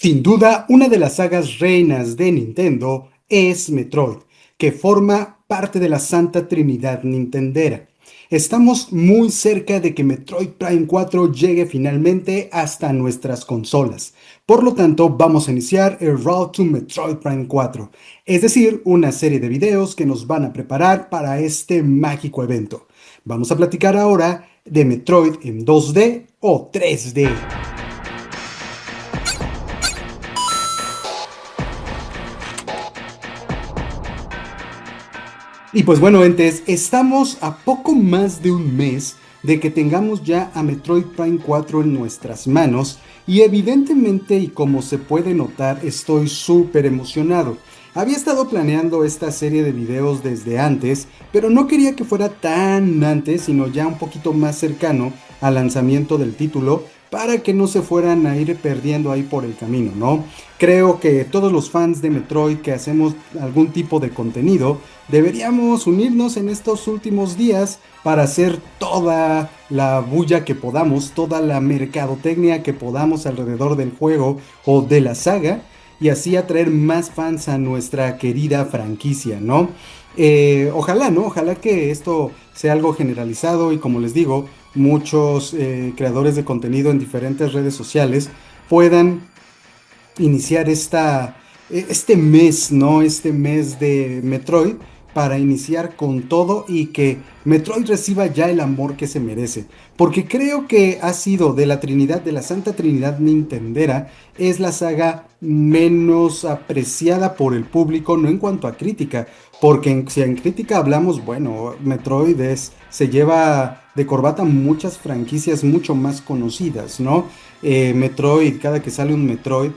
Sin duda, una de las sagas reinas de Nintendo es Metroid, que forma parte de la Santa Trinidad Nintendera. Estamos muy cerca de que Metroid Prime 4 llegue finalmente hasta nuestras consolas. Por lo tanto, vamos a iniciar el Road to Metroid Prime 4, es decir, una serie de videos que nos van a preparar para este mágico evento. Vamos a platicar ahora de Metroid en 2D o 3D. Y pues bueno, entes, estamos a poco más de un mes de que tengamos ya a Metroid Prime 4 en nuestras manos y evidentemente y como se puede notar estoy súper emocionado. Había estado planeando esta serie de videos desde antes, pero no quería que fuera tan antes, sino ya un poquito más cercano al lanzamiento del título para que no se fueran a ir perdiendo ahí por el camino, ¿no? Creo que todos los fans de Metroid que hacemos algún tipo de contenido deberíamos unirnos en estos últimos días para hacer toda la bulla que podamos, toda la mercadotecnia que podamos alrededor del juego o de la saga y así atraer más fans a nuestra querida franquicia, ¿no? Ojalá, ¿no? Ojalá que esto sea algo generalizado y como les digo, muchos creadores de contenido en diferentes redes sociales puedan iniciar este mes, ¿no? Este mes de Metroid para iniciar con todo y que Metroid reciba ya el amor que se merece. Porque creo que ha sido de la Trinidad, de la Santa Trinidad Nintendera, es la saga menos apreciada por el público, no en cuanto a crítica. Porque si en crítica hablamos, bueno, Metroid se lleva de corbata muchas franquicias mucho más conocidas, ¿no? Metroid, cada que sale un Metroid,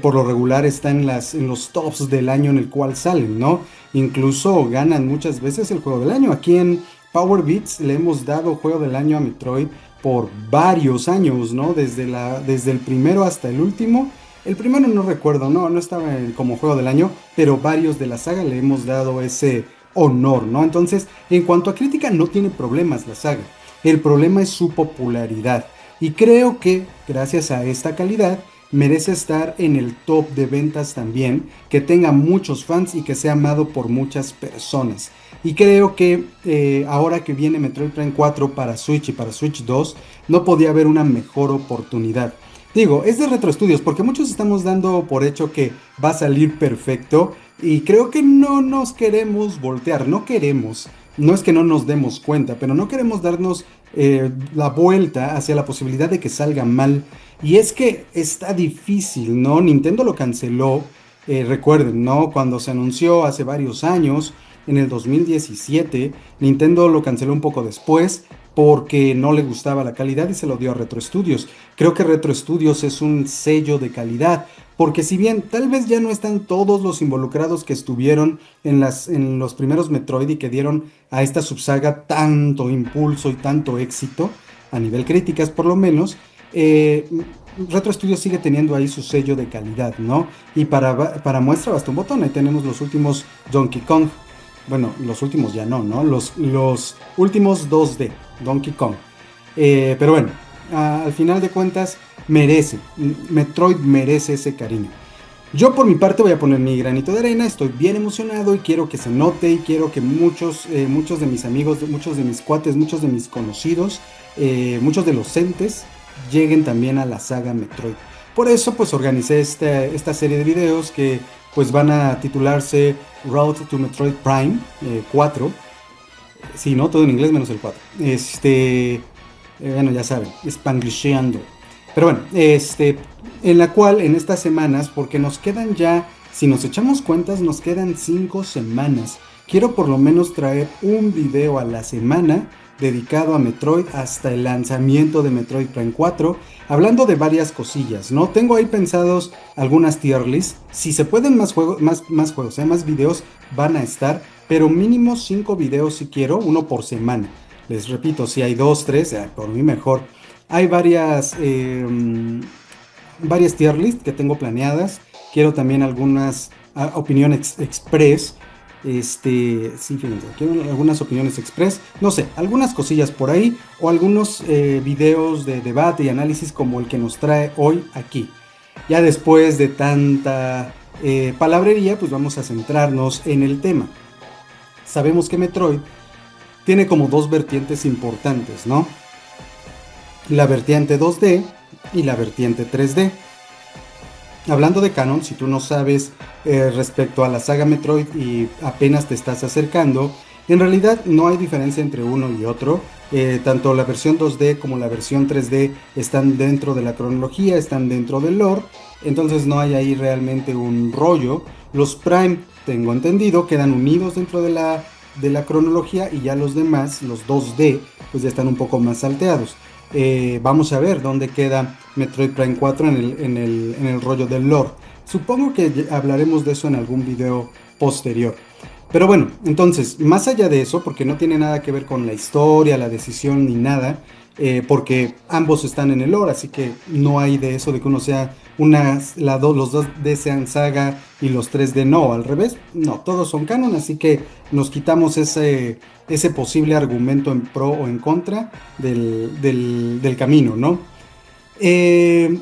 por lo regular está en los tops del año en el cual salen, ¿no? Incluso ganan muchas veces el juego del año. Aquí en Power Beats le hemos dado juego del año a Metroid por varios años, ¿no? Desde el primero hasta el último. El primero no recuerdo, no estaba como juego del año, pero varios de la saga le hemos dado ese honor, ¿no? Entonces, en cuanto a crítica, no tiene problemas la saga. El problema es su popularidad. Y creo que, gracias a esta calidad, merece estar en el top de ventas también, que tenga muchos fans y que sea amado por muchas personas. Y creo que ahora que viene Metroid Prime 4 para Switch y para Switch 2, no podía haber una mejor oportunidad. Digo, es de Retro Studios, porque muchos estamos dando por hecho que va a salir perfecto y creo que no nos queremos voltear, no queremos, no es que no nos demos cuenta, pero no queremos darnos la vuelta hacia la posibilidad de que salga mal. Y es que está difícil, ¿no? Nintendo lo canceló, recuerden, ¿no? Cuando se anunció hace varios años, en el 2017, Nintendo lo canceló un poco después porque no le gustaba la calidad y se lo dio a Retro Studios. Creo que Retro Studios es un sello de calidad, porque si bien tal vez ya no están todos los involucrados que estuvieron en los primeros Metroid y que dieron a esta subsaga tanto impulso y tanto éxito, a nivel críticas por lo menos, eh, Retro Studios sigue teniendo ahí su sello de calidad, ¿no? Y para muestra basta un botón, ahí tenemos los últimos Donkey Kong. Bueno, los últimos ya no, ¿no? Los últimos 2D, Donkey Kong. Pero bueno, al final de cuentas, Metroid merece ese cariño. Yo por mi parte voy a poner mi granito de arena, estoy bien emocionado y quiero que se note y quiero que muchos de mis amigos, muchos de mis cuates, muchos de mis conocidos, muchos de los entes lleguen también a la saga Metroid. Por eso pues organicé esta serie de videos que pues van a titularse Road to Metroid Prime 4. Sí, ¿no? Todo en inglés menos el 4. Bueno, ya saben, Spanglisheando. Pero bueno, en la cual en estas semanas, porque nos quedan ya, si nos echamos cuentas, nos quedan 5 semanas. Quiero por lo menos traer un video a la semana dedicado a Metroid hasta el lanzamiento de Metroid Prime 4, hablando de varias cosillas, ¿no? Tengo ahí pensados algunas tier lists, si se pueden más juegos, más juegos, más videos van a estar, pero mínimo 5 videos si quiero, uno por semana. Les repito, si hay 2, 3, por mí mejor. Hay varias tier list que tengo planeadas. Quiero también algunas opiniones express. Sí, fíjense, quiero algunas opiniones express. No sé, algunas cosillas por ahí. O algunos videos de debate y análisis como el que nos trae hoy aquí. Ya después de tanta palabrería, pues vamos a centrarnos en el tema. Sabemos que Metroid tiene como dos vertientes importantes, ¿no? La vertiente 2D y la vertiente 3D. Hablando de canon, si tú no sabes respecto a la saga Metroid y apenas te estás acercando, en realidad no hay diferencia entre uno y otro. Tanto la versión 2D como la versión 3D están dentro de la cronología, están dentro del lore, entonces no hay ahí realmente un rollo. Los Prime, tengo entendido, quedan unidos dentro de la cronología y ya los demás, los 2D, pues ya están un poco más salteados. Vamos a ver dónde queda Metroid Prime 4 en el rollo del lore. Supongo que hablaremos de eso en algún video posterior. Pero bueno, entonces, más allá de eso, porque no tiene nada que ver con la historia, la decisión ni nada, porque ambos están en el lore, así que no hay de eso de que uno sea los dos D sean saga y los 3D no, al revés, no, todos son canon, así que nos quitamos ese posible argumento en pro o en contra del camino, ¿no? Eh,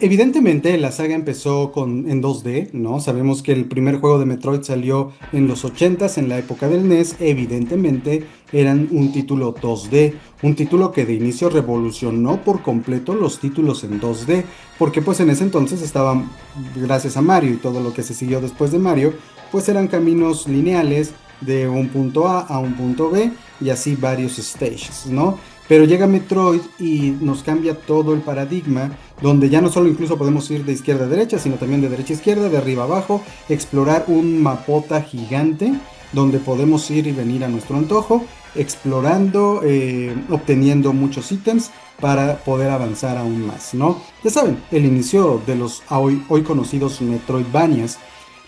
Evidentemente la saga empezó en 2D, ¿no? Sabemos que el primer juego de Metroid salió en los 80s, en la época del NES. Evidentemente eran un título 2D, un título que de inicio revolucionó por completo los títulos en 2D, porque pues en ese entonces estaban, gracias a Mario y todo lo que se siguió después de Mario, pues eran caminos lineales de un punto A a un punto B y así varios stages, ¿no? Pero llega Metroid y nos cambia todo el paradigma, donde ya no solo incluso podemos ir de izquierda a derecha, sino también de derecha a izquierda, de arriba a abajo, explorar un mapota gigante, donde podemos ir y venir a nuestro antojo, explorando, obteniendo muchos ítems para poder avanzar aún más, ¿no? Ya saben, el inicio de los hoy conocidos Metroidvanias.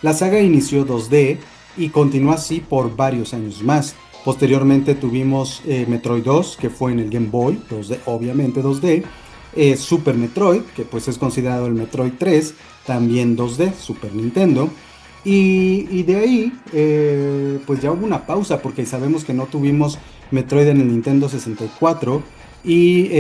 La saga inició 2D y continuó así por varios años más. Posteriormente tuvimos Metroid 2, que fue en el Game Boy, 2D, obviamente 2D. Super Metroid, que pues es considerado el Metroid 3, también 2D, Super Nintendo. Y de ahí, pues ya hubo una pausa, porque sabemos que no tuvimos Metroid en el Nintendo 64 y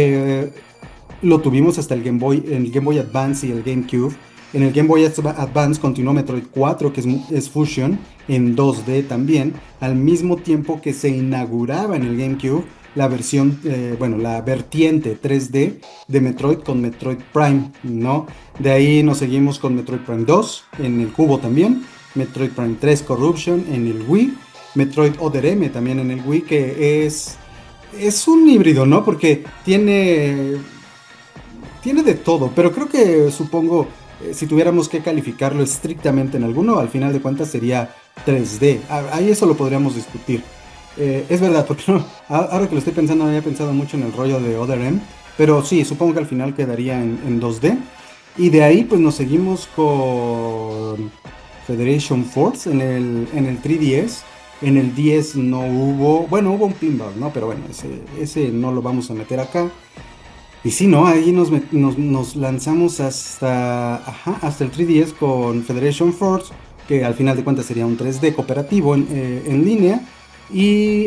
lo tuvimos hasta el Game Boy, en el Game Boy Advance y el GameCube. En el Game Boy Advance continuó Metroid 4, que es Fusion, en 2D también, al mismo tiempo que se inauguraba en el GameCube la versión, bueno, la vertiente 3D de Metroid con Metroid Prime, ¿no? De ahí nos seguimos con Metroid Prime 2 en el cubo también, Metroid Prime 3 Corruption en el Wii, Metroid Other M también en el Wii, que es un híbrido, ¿no? Porque tiene de todo, pero creo que supongo, si tuviéramos que calificarlo estrictamente en alguno, al final de cuentas sería 3D. Ahí eso lo podríamos discutir. Es verdad, porque no, ahora que lo estoy pensando, no había pensado mucho en el rollo de Other M, pero sí, supongo que al final quedaría en 2D. Y de ahí pues nos seguimos con Federation Force en el 3DS. En el 10 no hubo, bueno, hubo un pinball, ¿no? Pero bueno, ese no lo vamos a meter acá. Y sí, ¿no? Ahí nos lanzamos hasta el 3DS con Federation Force, que al final de cuentas sería un 3D cooperativo en línea, y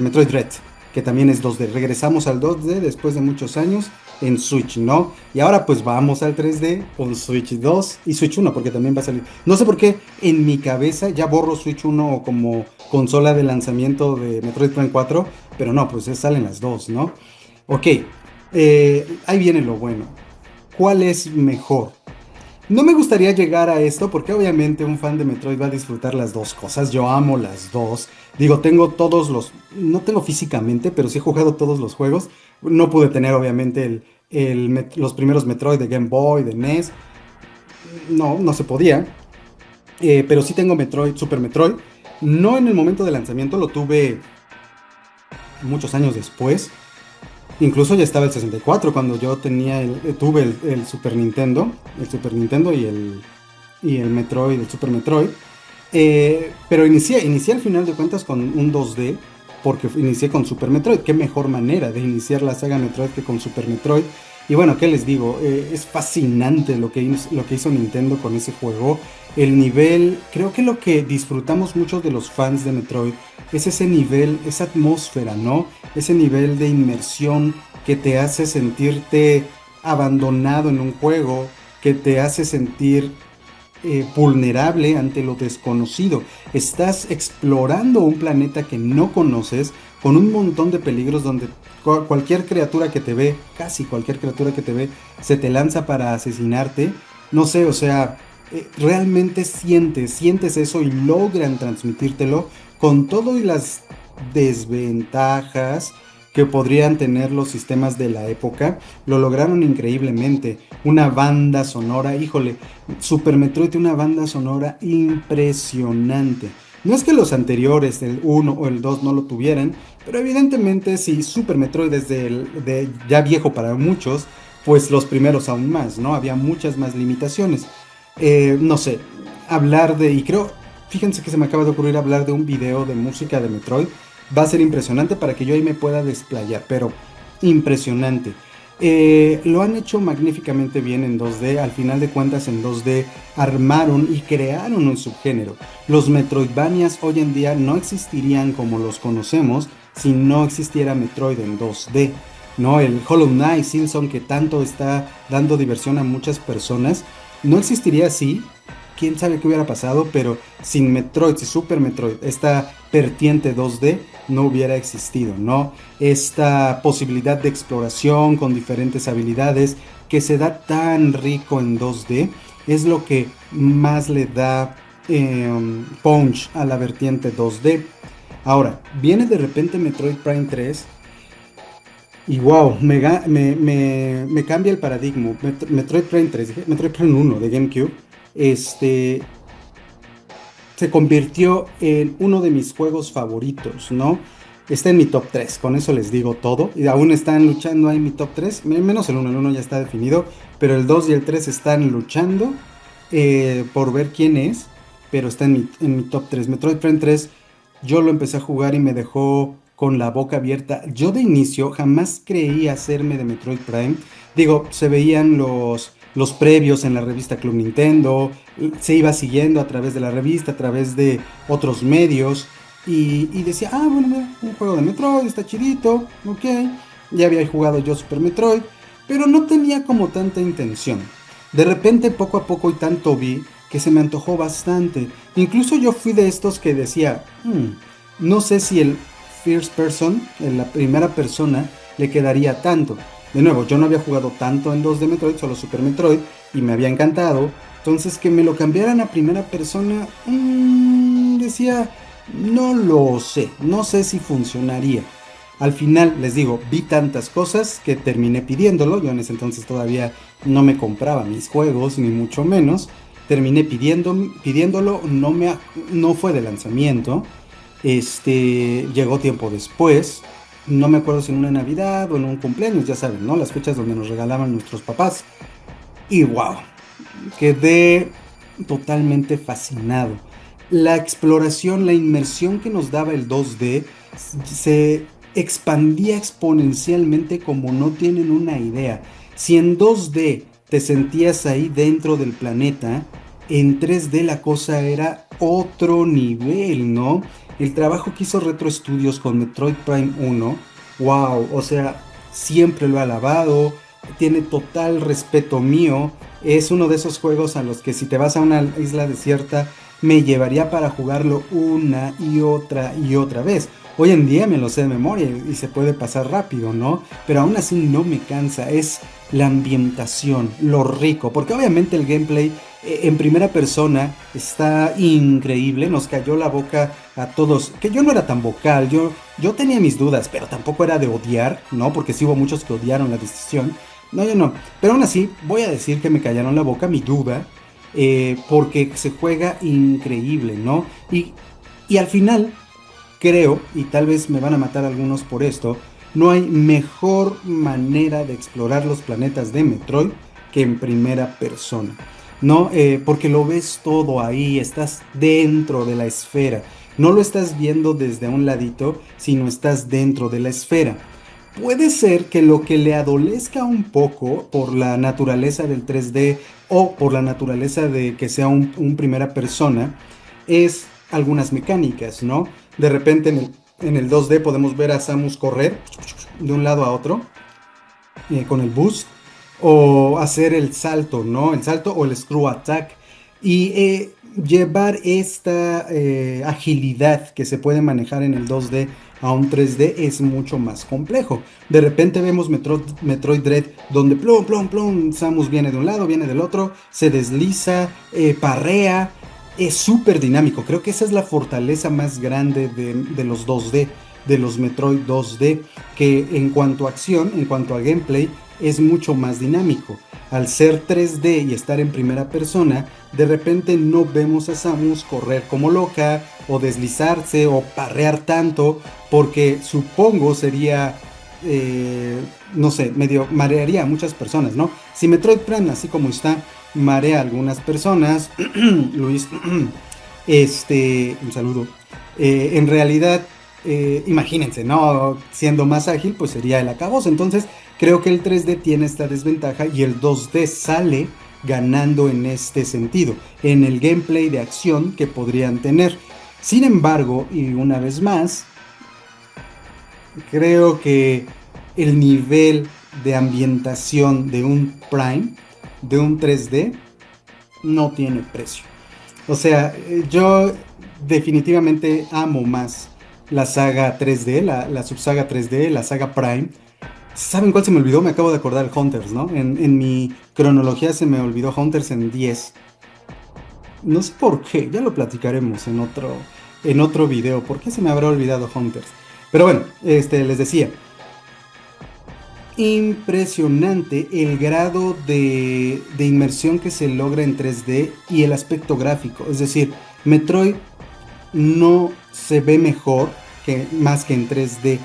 Metroid Dread, que también es 2D. Regresamos al 2D después de muchos años en Switch, ¿no? Y ahora pues vamos al 3D con Switch 2 y Switch 1, porque también va a salir. No sé por qué en mi cabeza ya borro Switch 1 como consola de lanzamiento de Metroid Prime 4, pero no, pues salen las dos, ¿no? Ok, ahí viene lo bueno. ¿Cuál es mejor? No me gustaría llegar a esto porque obviamente un fan de Metroid va a disfrutar las dos cosas. Yo amo las dos. Digo, tengo todos los... No tengo físicamente, pero sí he jugado todos los juegos. No pude tener obviamente los primeros Metroid de Game Boy, de NES. No, no se podía. Pero sí tengo Metroid, Super Metroid. No en el momento de lanzamiento, lo tuve muchos años después. Incluso ya estaba el 64 cuando yo tuve el Super Nintendo y el Metroid, el Super Metroid. Pero inicié al final de cuentas con un 2D porque inicié con Super Metroid. Qué mejor manera de iniciar la saga Metroid que con Super Metroid. Y bueno, ¿qué les digo? Es fascinante lo que hizo Nintendo con ese juego. El nivel, creo que lo que disfrutamos muchos de los fans de Metroid es ese nivel, esa atmósfera, ¿no? Ese nivel de inmersión que te hace sentirte abandonado en un juego, que te hace sentir vulnerable ante lo desconocido. Estás explorando un planeta que no conoces, con un montón de peligros donde cualquier criatura que te ve, casi cualquier criatura que te ve, se te lanza para asesinarte. No sé, o sea, realmente sientes eso y logran transmitírtelo con todo y las desventajas que podrían tener los sistemas de la época. Lo lograron increíblemente. Una banda sonora, híjole, Super Metroid tiene una banda sonora impresionante. No es que los anteriores, el uno o el 2 no lo tuvieran, pero evidentemente si Super Metroid es ya viejo para muchos, pues los primeros aún más, ¿no? Había muchas más limitaciones. No sé, hablar de, y creo, fíjense que se me acaba de ocurrir hablar de un video de música de Metroid. Va a ser impresionante para que yo ahí me pueda desplayar, pero impresionante. Lo han hecho magníficamente bien en 2D. Al final de cuentas, en 2D armaron y crearon un subgénero. Los Metroidvanias hoy en día no existirían como los conocemos si no existiera Metroid en 2D. ¿No? El Hollow Knight, Silson, que tanto está dando diversión a muchas personas, no existiría así. Quién sabe qué hubiera pasado, pero sin Metroid, sin Super Metroid, esta vertiente 2D no hubiera existido, ¿no? Esta posibilidad de exploración con diferentes habilidades que se da tan rico en 2D es lo que más le da punch a la vertiente 2D. Ahora, viene de repente Metroid Prime 3 y wow, me cambia el paradigma. Metroid Prime 3, dije, Metroid Prime 1 de GameCube, este, se convirtió en uno de mis juegos favoritos, ¿no? Está en mi top 3, con eso les digo todo. Y aún están luchando ahí en mi top 3, menos el uno ya está definido, pero el 2 y el 3 están luchando por ver quién es, pero está en mi top 3. Metroid Prime 3, yo lo empecé a jugar y me dejó con la boca abierta. Yo de inicio jamás creí hacerme de Metroid Prime. Digo, se veían los previos en la revista Club Nintendo, se iba siguiendo a través de la revista, a través de otros medios, y decía, ah, bueno, mira, un juego de Metroid, está chidito, ok, ya había jugado yo Super Metroid, pero no tenía como tanta intención. De repente, poco a poco y tanto vi que se me antojó bastante. Incluso yo fui de estos que decía, no sé si el first person, en la primera persona, le quedaría tanto. De nuevo, yo no había jugado tanto en 2D Metroid, solo Super Metroid, y me había encantado. Entonces que me lo cambiaran a primera persona, decía, no lo sé, no sé si funcionaría. Al final, les digo, vi tantas cosas que terminé pidiéndolo. Yo en ese entonces todavía no me compraba mis juegos, ni mucho menos. Terminé pidiéndolo, no fue de lanzamiento. Llegó tiempo después. No me acuerdo si en una Navidad o en un cumpleaños, ya saben, ¿no? Las fechas donde nos regalaban nuestros papás. Y wow, quedé totalmente fascinado. La exploración, la inmersión que nos daba el 2D se expandía exponencialmente como no tienen una idea. Si en 2D te sentías ahí dentro del planeta, en 3D la cosa era otro nivel, ¿no? El trabajo que hizo Retro Studios con Metroid Prime 1, wow, o sea, siempre lo he alabado, tiene total respeto mío. Es uno de esos juegos a los que si te vas a una isla desierta me llevaría para jugarlo una y otra vez. Hoy en día me lo sé de memoria y se puede pasar rápido, ¿no? Pero aún así no me cansa, es la ambientación, lo rico, porque obviamente el gameplay en primera persona está increíble, nos cayó la boca a todos, que yo no era tan vocal, yo tenía mis dudas, pero tampoco era de odiar, ¿no? Porque sí hubo muchos que odiaron la decisión. No, yo no. Pero aún así, voy a decir que me callaron la boca mi duda, porque se juega increíble, ¿no? Y al final, creo, y tal vez me van a matar algunos por esto, no hay mejor manera de explorar los planetas de Metroid que en primera persona, ¿no? Porque lo ves todo ahí, estás dentro de la esfera. No lo estás viendo desde un ladito, sino estás dentro de la esfera. Puede ser que lo que le adolezca un poco por la naturaleza del 3D o por la naturaleza de que sea un primera persona es algunas mecánicas, ¿no? De repente en el 2D podemos ver a Samus correr de un lado a otro con el boost. o hacer el salto, ¿no? El salto o el screw attack. Y llevar esta agilidad que se puede manejar en el 2D a un 3D es mucho más complejo. De repente vemos Metroid Dread donde plum, plum, plum, Samus viene de un lado, viene del otro, se desliza, parrea, es súper dinámico. Creo que esa es la fortaleza más grande de los 2D, de los Metroid 2D, que en cuanto a acción, en cuanto a gameplay, es mucho más dinámico. Al ser 3D y estar en primera persona, de repente no vemos a Samus correr como loca o deslizarse o parrear tanto, porque supongo sería, no sé, medio marearía a muchas personas, ¿no? Si Metroid Prime, así como está, marea a algunas personas, Luis, un saludo. En realidad, imagínense, ¿no? Siendo más ágil, pues sería el acabose. Entonces, creo que el 3D tiene esta desventaja y el 2D sale ganando en este sentido, en el gameplay de acción que podrían tener. Sin embargo, y una vez más, creo que el nivel de ambientación de un Prime, de un 3D, no tiene precio. O sea, yo definitivamente amo más la saga 3D, la subsaga 3D, la saga Prime. ¿Saben cuál se me olvidó? Me acabo de acordar Hunters, ¿no? En mi cronología se me olvidó Hunters en 10. No sé por qué, ya lo platicaremos en otro video. ¿Por qué se me habrá olvidado Hunters? Pero bueno, les decía, impresionante el grado de inmersión que se logra en 3D y el aspecto gráfico. Es decir, Metroid no se ve mejor que más que en 3D.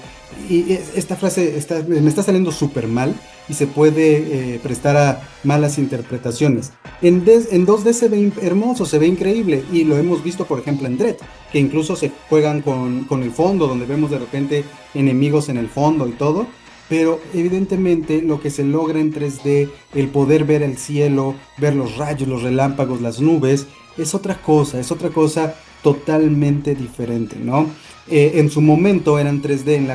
Y esta frase me está saliendo súper mal y se puede prestar a malas interpretaciones. En 2D se ve hermoso, se ve increíble y lo hemos visto por ejemplo en Dread, que incluso se juegan con el fondo, donde vemos de repente enemigos en el fondo y todo. Pero evidentemente lo que se logra en 3D, el poder ver el cielo, ver los rayos, los relámpagos, las nubes, es otra cosa totalmente diferente, ¿no? En su momento eran 3D en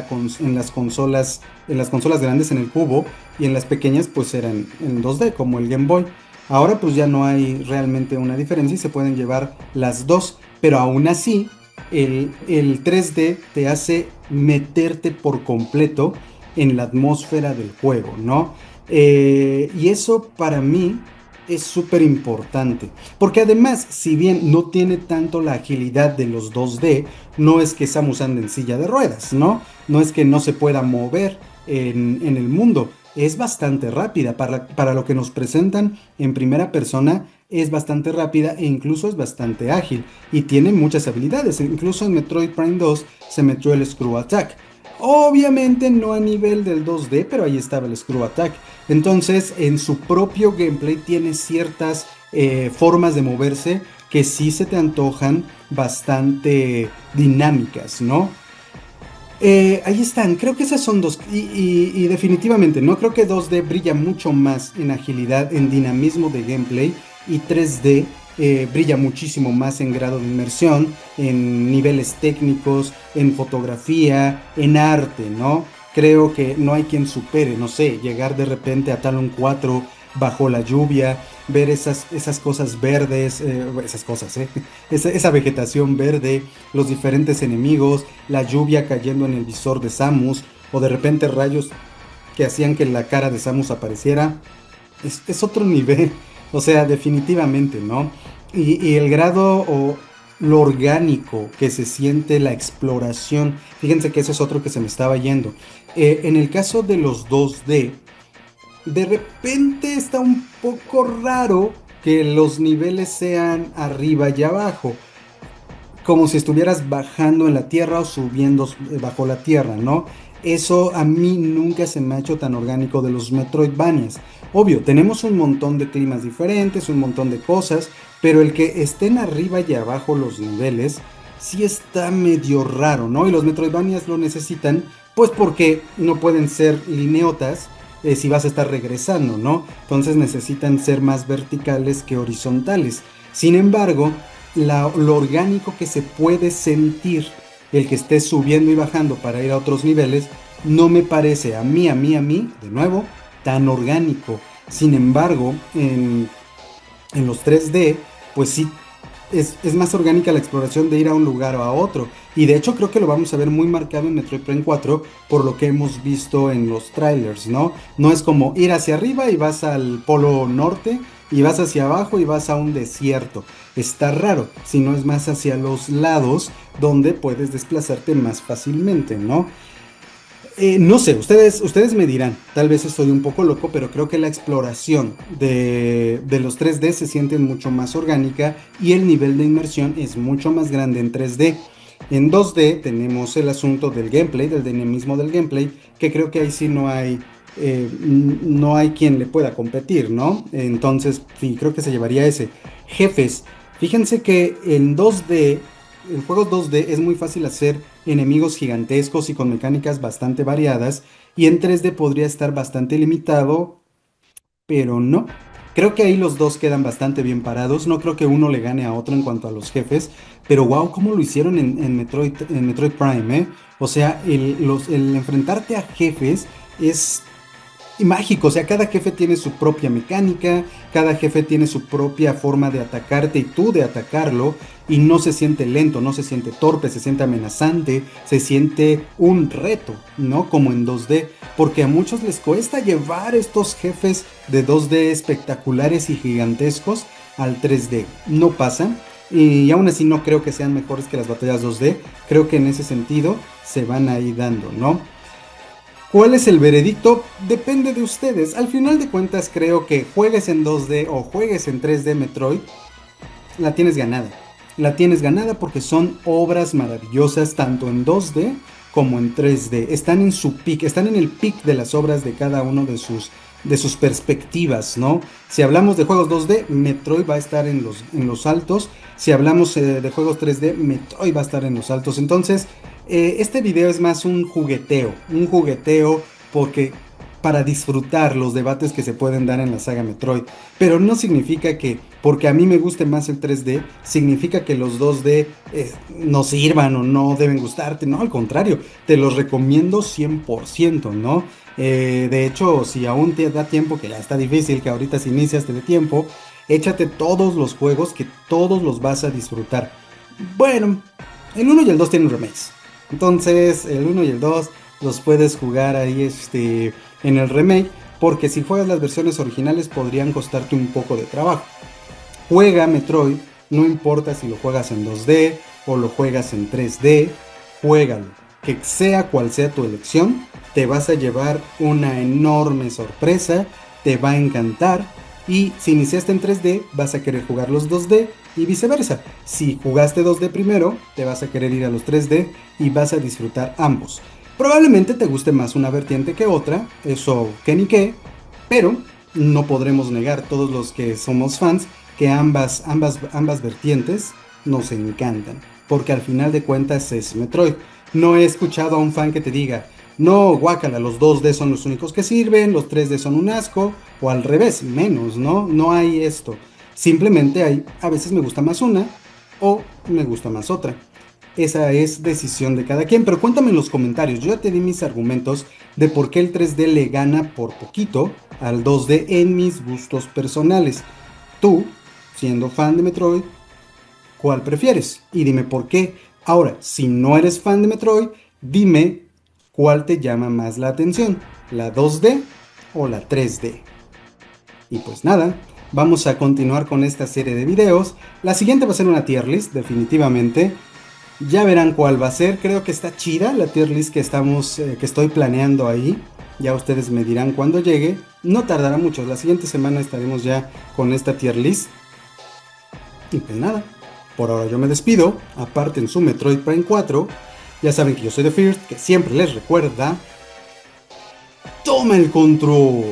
las consolas grandes, en el cubo, y en las pequeñas pues eran en 2D, como el Game Boy. Ahora pues ya no hay realmente una diferencia y se pueden llevar las dos, pero aún así el 3D te hace meterte por completo en la atmósfera del juego, ¿no? Y eso para mí es súper importante, porque además, si bien no tiene tanto la agilidad de los 2D, no es que Samus ande en silla de ruedas, ¿no? No es que no se pueda mover en el mundo, es bastante rápida, para lo que nos presentan en primera persona, es bastante rápida e incluso es bastante ágil, y tiene muchas habilidades, incluso en Metroid Prime 2 se metió el Screw Attack. Obviamente no a nivel del 2D, pero ahí estaba el Screw Attack. Entonces, en su propio gameplay tiene ciertas formas de moverse que sí se te antojan bastante dinámicas, ¿no? Ahí están, creo que esas son dos, y definitivamente, no creo que 2D brilla mucho más en agilidad, en dinamismo de gameplay, y 3D brilla muchísimo más en grado de inmersión, en niveles técnicos, en fotografía, en arte, ¿no? Creo que no hay quien supere, no sé, llegar de repente a Talon 4 bajo la lluvia, ver esas cosas verdes, esa vegetación verde, los diferentes enemigos, la lluvia cayendo en el visor de Samus, o de repente rayos que hacían que la cara de Samus apareciera, es otro nivel, o sea, definitivamente, ¿no? Y el grado o lo orgánico que se siente la exploración, fíjense que ese es otro que se me estaba yendo. En el caso de los 2D, de repente está un poco raro que los niveles sean arriba y abajo, como si estuvieras bajando en la tierra o subiendo bajo la tierra, ¿no? Eso a mí nunca se me ha hecho tan orgánico de los Metroidvanias. Obvio, tenemos un montón de climas diferentes, un montón de cosas, pero el que estén arriba y abajo los niveles sí está medio raro, ¿no? Y los Metroidvanias lo necesitan, pues porque no pueden ser lineotas si vas a estar regresando, ¿no? Entonces necesitan ser más verticales que horizontales. Sin embargo, lo orgánico que se puede sentir el que esté subiendo y bajando para ir a otros niveles, no me parece a mí, de nuevo, tan orgánico. Sin embargo, en los 3D, pues sí, es más orgánica la exploración de ir a un lugar o a otro. Y de hecho creo que lo vamos a ver muy marcado en Metroid Prime 4 por lo que hemos visto en los trailers, ¿no? No es como ir hacia arriba y vas al polo norte y vas hacia abajo y vas a un desierto. Está raro, si no es más hacia los lados donde puedes desplazarte más fácilmente, ¿no? No sé, ustedes me dirán, tal vez estoy un poco loco, pero creo que la exploración de los 3D se siente mucho más orgánica y el nivel de inmersión es mucho más grande en 3D. En 2D tenemos el asunto del gameplay, del dinamismo del gameplay, que creo que ahí sí no hay quien le pueda competir, ¿no? Entonces, sí, creo que se llevaría ese. Jefes, fíjense que en juegos 2D es muy fácil hacer enemigos gigantescos y con mecánicas bastante variadas, y en 3D podría estar bastante limitado, pero no. Creo que ahí los dos quedan bastante bien parados. No creo que uno le gane a otro en cuanto a los jefes, pero wow, cómo lo hicieron en Metroid Prime, ¿eh? O sea, el enfrentarte a jefes es y mágico, o sea, cada jefe tiene su propia mecánica, cada jefe tiene su propia forma de atacarte y tú de atacarlo, y no se siente lento, no se siente torpe, se siente amenazante, se siente un reto, ¿no? Como en 2D, porque a muchos les cuesta llevar estos jefes de 2D espectaculares y gigantescos al 3D. No pasa, y aún así no creo que sean mejores que las batallas 2D, creo que en ese sentido se van a ir dando, ¿no? ¿Cuál es el veredicto? Depende de ustedes. Al final de cuentas creo que juegues en 2D o juegues en 3D Metroid, la tienes ganada. La tienes ganada porque son obras maravillosas tanto en 2D como en 3D. Están en su pic, están en el pic de las obras de cada uno de sus perspectivas, ¿no? Si hablamos de juegos 2D, Metroid va a estar en los altos. Si hablamos de juegos 3D, Metroid va a estar en los altos. Entonces, este video es más un jugueteo porque para disfrutar los debates que se pueden dar en la saga Metroid. Pero no significa que, porque a mí me guste más el 3D, significa que los 2D no sirvan o no deben gustarte. No, al contrario, te los recomiendo 100%, ¿no? De hecho, si aún te da tiempo, que ya está difícil, que ahorita si inicias te dé tiempo, échate todos los juegos que todos los vas a disfrutar. Bueno, el uno y el 2 tienen remakes. Entonces, el uno y el 2 los puedes jugar ahí en el remake, porque si juegas las versiones originales podrían costarte un poco de trabajo. Juega Metroid, no importa si lo juegas en 2D o lo juegas en 3D, juégalo. Que sea cual sea tu elección, te vas a llevar una enorme sorpresa, te va a encantar. Y si iniciaste en 3D, vas a querer jugar los 2D y viceversa. Si jugaste 2D primero, te vas a querer ir a los 3D y vas a disfrutar ambos. Probablemente te guste más una vertiente que otra, eso que ni qué, pero no podremos negar todos los que somos fans que ambas vertientes nos encantan, porque al final de cuentas es Metroid. No he escuchado a un fan que te diga, no, guácala, los 2D son los únicos que sirven, los 3D son un asco, o al revés, menos, ¿no? No hay esto. Simplemente a veces me gusta más una o me gusta más otra. Esa es decisión de cada quien, pero cuéntame en los comentarios. Yo ya te di mis argumentos de por qué el 3D le gana por poquito al 2D en mis gustos personales. Tú, siendo fan de Metroid, ¿cuál prefieres? Y dime por qué. Ahora, si no eres fan de Metroid, dime cuál te llama más la atención, la 2D o la 3D. Y pues nada, vamos a continuar con esta serie de videos. La siguiente va a ser una tier list, definitivamente. Ya verán cuál va a ser. Creo que está chida la tier list que estoy planeando ahí. Ya ustedes me dirán cuando llegue. No tardará mucho. La siguiente semana estaremos ya con esta tier list. Y pues nada. Por ahora yo me despido. Aparten su Metroid Prime 4. Ya saben que yo soy The First, que siempre les recuerda. ¡Toma el control!